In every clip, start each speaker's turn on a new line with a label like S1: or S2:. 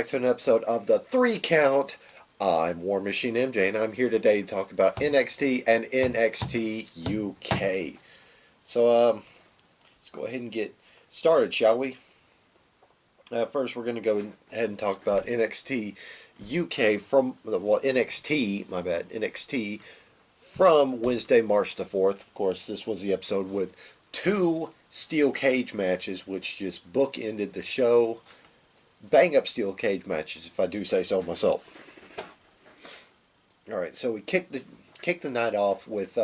S1: back to an episode of the 3 Count. I'm War Machine MJ, and I'm here today to talk about NXT and NXT UK. So, let's go ahead and get started, shall we? First, we're going to go ahead and talk about NXT UK NXT from Wednesday, March the 4th. Of course, this was the episode with 2 steel cage matches, which just bookended the show. Bang up steel cage matches, if I do say so myself. Alright, so we kicked the night off with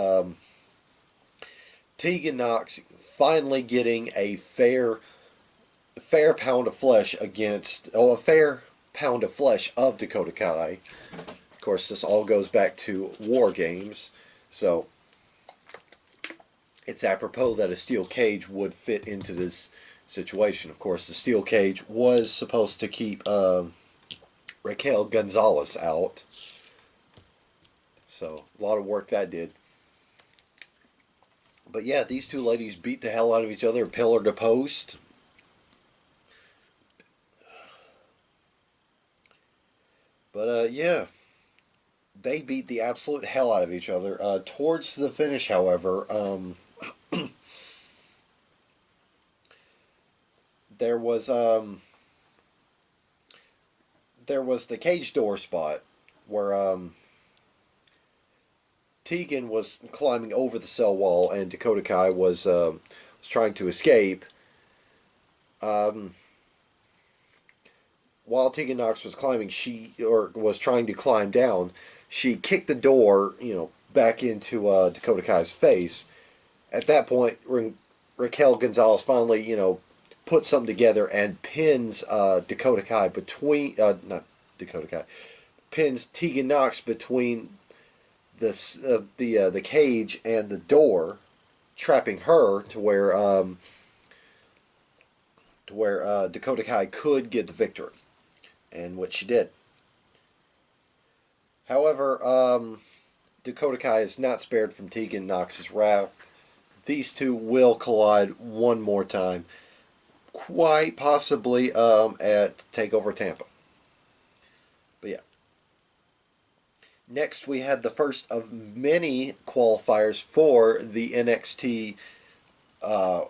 S1: Tegan Knox finally getting a fair pound of flesh a fair pound of flesh of Dakota Kai. Of course, this all goes back to War Games, so it's apropos that a steel cage would fit into this situation. Of course, the steel cage was supposed to keep Raquel Gonzalez out, so a lot of work that did. But yeah, these two ladies beat the hell out of each other, pillar to post. But yeah, they beat the absolute hell out of each other. Towards the finish, however, there was the cage door spot where Tegan was climbing over the cell wall and Dakota Kai was trying to escape. While Tegan Knox was climbing, was trying to climb down, she kicked the door, back into Dakota Kai's face. At that point, Raquel Gonzalez finally, puts something together and pins Dakota Kai pins Tegan Knox between the cage and the door, trapping her to where Dakota Kai could get the victory, and which she did. However, Dakota Kai is not spared from Tegan Knox's wrath. These two will collide one more time, quite possibly at TakeOver Tampa. But yeah. Next, we had the first of many qualifiers for the NXT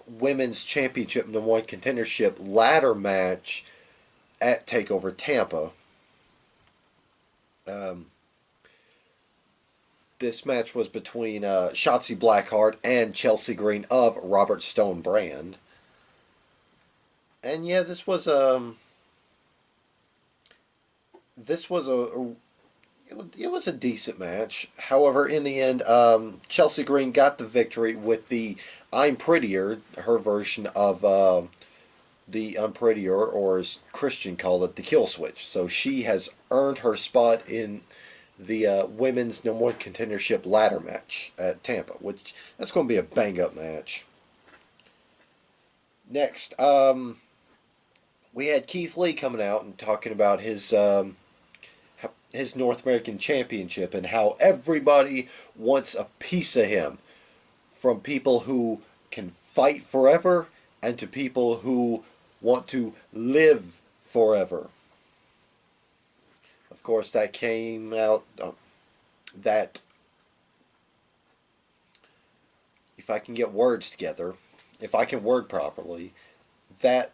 S1: Women's Championship #1 Contendership ladder match at TakeOver Tampa. This match was between Shotzi Blackheart and Chelsea Green of Robert Stone brand. And yeah, this was a decent match. However, in the end, Chelsea Green got the victory with the I'm Prettier, her version of the Unprettier, or as Christian called it, the Kill Switch. So she has earned her spot in the Women's #1 Contendership ladder match at Tampa, which that's going to be a bang-up match. Next, we had Keith Lee coming out and talking about his North American Championship and how everybody wants a piece of him, from people who can fight forever and to people who want to live forever. Of course, that came out that, if I can get words together, if I can word properly, that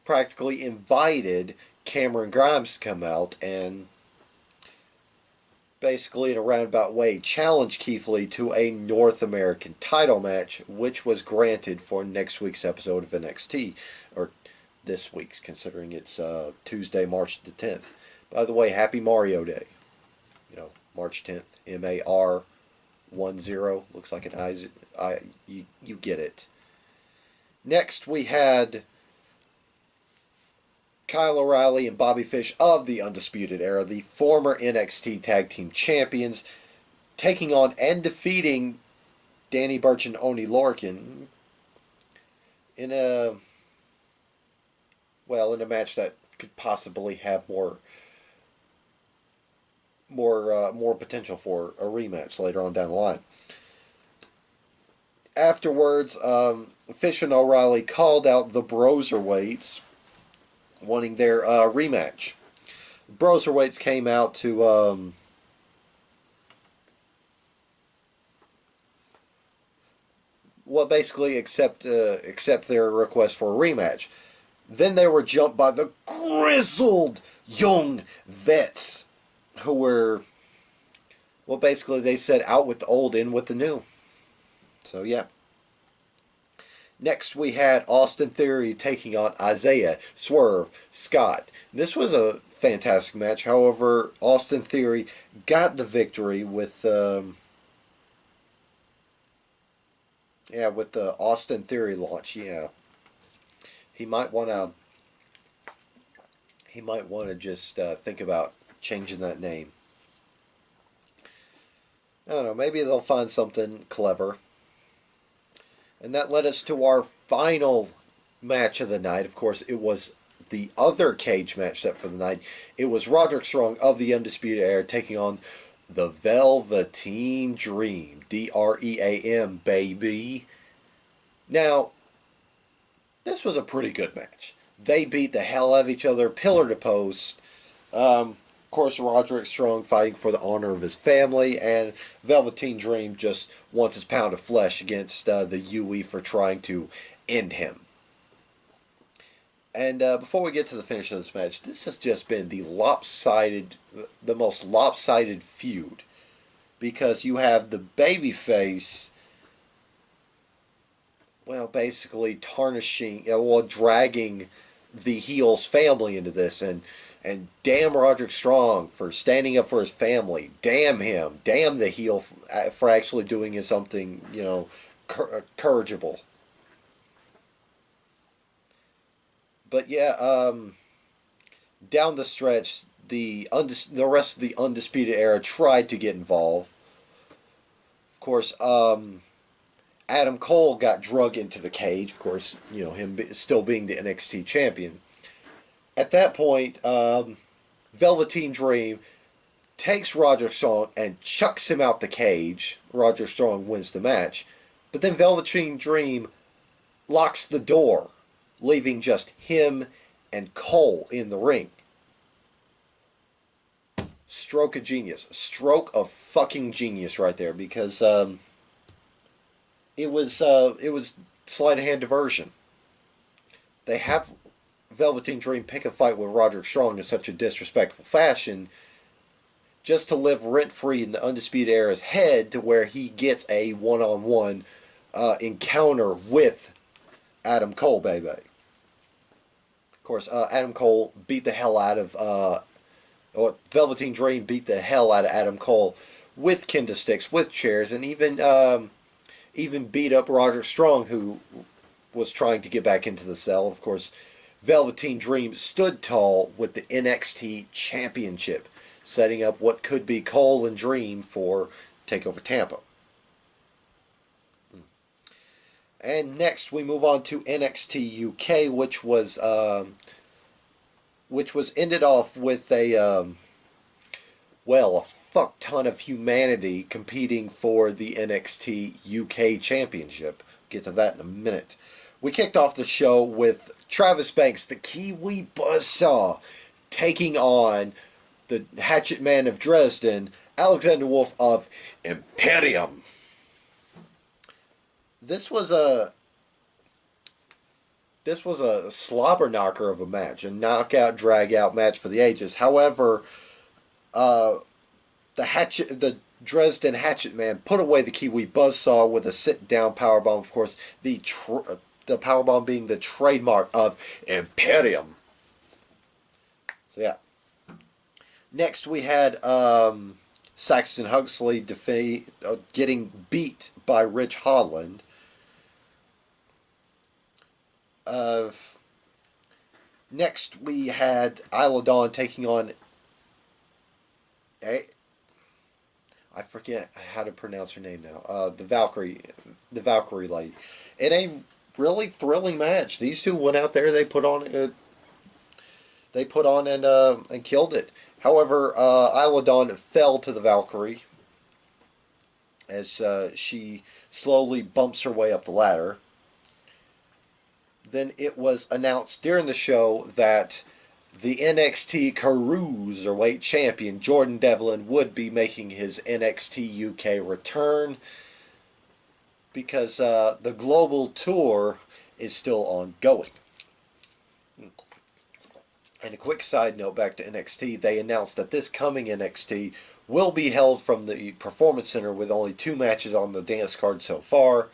S1: practically invited Cameron Grimes to come out and basically in a roundabout way challenge Keith Lee to a North American title match, which was granted for next week's episode of NXT, or this week's, considering it's Tuesday, March the 10th. By the way, happy Mario Day. March 10th, MAR10, looks like an I. You get it. Next, we had Kyle O'Reilly and Bobby Fish of the Undisputed Era, the former NXT Tag Team Champions, taking on and defeating Danny Burch and Oney Lorcan in a match that could possibly have more potential for a rematch later on down the line. Afterwards, Fish and O'Reilly called out the Broserweights wanting their rematch. Broserweights came out to basically accept their request for a rematch. Then they were jumped by the grizzled young vets who were, basically they said out with the old, in with the new. So yeah. Next we had Austin Theory taking on Isaiah Swerve Scott. This was a fantastic match. However, Austin Theory got the victory with with the Austin Theory launch. Yeah, he might want to just think about changing that name. I don't know. Maybe they'll find something clever. And that led us to our final match of the night. Of course, it was the other cage match set for the night. It was Roderick Strong of the Undisputed Era taking on the Velveteen Dream. Dream, baby. Now, this was a pretty good match. They beat the hell out of each other, pillar to post. Of course, Roderick Strong fighting for the honor of his family, and Velveteen Dream just wants his pound of flesh against the UE for trying to end him. And before we get to the finish of this match, this has just been the most lopsided feud, because you have the babyface, basically tarnishing, dragging the heel's family into this, and damn Roderick Strong for standing up for his family. Damn him. Damn the heel for actually doing something, courageable. But yeah, down the stretch, the rest of the Undisputed Era tried to get involved. Of course, Adam Cole got drug into the cage. Of course, him still being the NXT champion. At that point, Velveteen Dream takes Roderick Strong and chucks him out the cage. Roderick Strong wins the match. But then Velveteen Dream locks the door, leaving just him and Cole in the ring. Stroke of genius. Stroke of fucking genius right there, because it was sleight of hand diversion. They have Velveteen Dream pick a fight with Roderick Strong in such a disrespectful fashion, just to live rent-free in the Undisputed Era's head, to where he gets a one-on-one encounter with Adam Cole, baby. Of course, Adam Cole beat the hell out of Velveteen Dream beat the hell out of Adam Cole with kendo sticks, with chairs, and even beat up Roderick Strong, who was trying to get back into the cell. Of course, Velveteen Dream stood tall with the NXT Championship, setting up what could be Cole and Dream for TakeOver Tampa. And next we move on to NXT UK, which was ended off with a fuck ton of humanity competing for the NXT UK Championship. Get to that in a minute. We kicked off the show with Travis Banks, the Kiwi Buzzsaw, taking on the Hatchet Man of Dresden, Alexander Wolf of Imperium. This was a slobber knocker of a match, a knockout, drag out match for the ages. However, the Dresden Hatchet Man put away the Kiwi Buzzsaw with a sit-down powerbomb. Of course, the powerbomb being the trademark of Imperium. So yeah. Next we had Saxon Huxley getting beat by Rich Holland. Next we had Isla Dawn taking on I forget how to pronounce her name now. The Valkyrie lady. In a really thrilling match. These two went out there. They put on and killed it. However, Isla Dawn fell to the Valkyrie as she slowly bumps her way up the ladder. Then it was announced during the show that the NXT Cruiserweight Champion Jordan Devlin would be making his NXT UK return because the global tour is still ongoing. And a quick side note back to NXT, they announced that this coming NXT will be held from the Performance Center with only 2 matches on the dance card so far.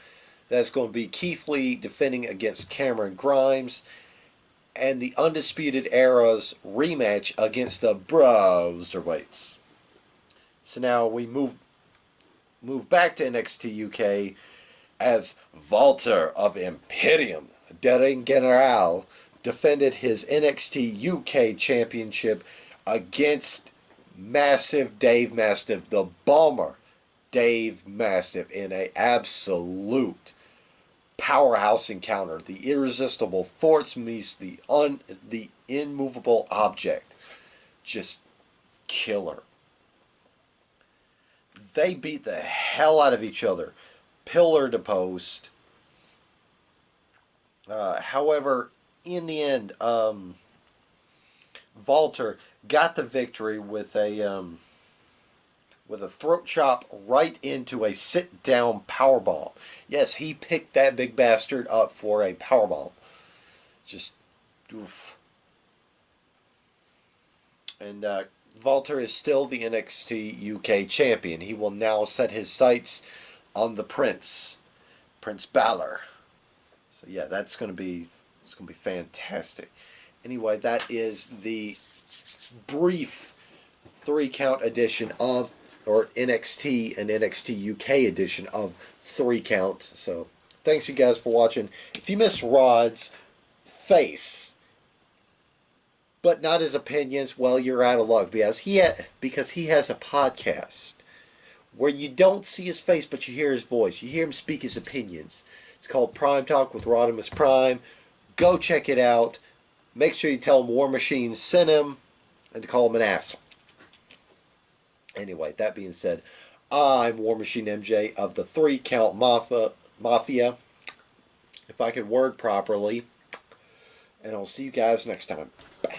S1: That's going to be Keith Lee defending against Cameron Grimes and the Undisputed Era's rematch against the Browserweights. So now we move back to NXT UK as Walter of Imperium Dering General defended his NXT UK Championship against Massive Dave Mastiff, the Bomber Dave Mastiff, in an absolute powerhouse encounter. The irresistible force meets the immovable object. Just killer. They beat the hell out of each other, pillar to post. However, in the end, Walter got the victory with a throat chop right into a sit-down powerbomb. Yes, he picked that big bastard up for a powerbomb. Just, oof. And Walter is still the NXT UK champion. He will now set his sights on the Prince Balor. So yeah, it's going to be fantastic. Anyway, that is the brief 3-count edition of, or NXT and NXT UK edition of 3 Count. So thanks you guys for watching. If you missed Rod's face, but not his opinions, well, you're out of luck because he has a podcast where you don't see his face, but you hear his voice. You hear him speak his opinions. It's called Prime Talk with Rodimus Prime. Go check it out. Make sure you tell him War Machine sent him and to call him an asshole. Anyway, that being said, I'm War Machine MJ of the 3 Count Mafia, if I could word properly. And I'll see you guys next time. Bye.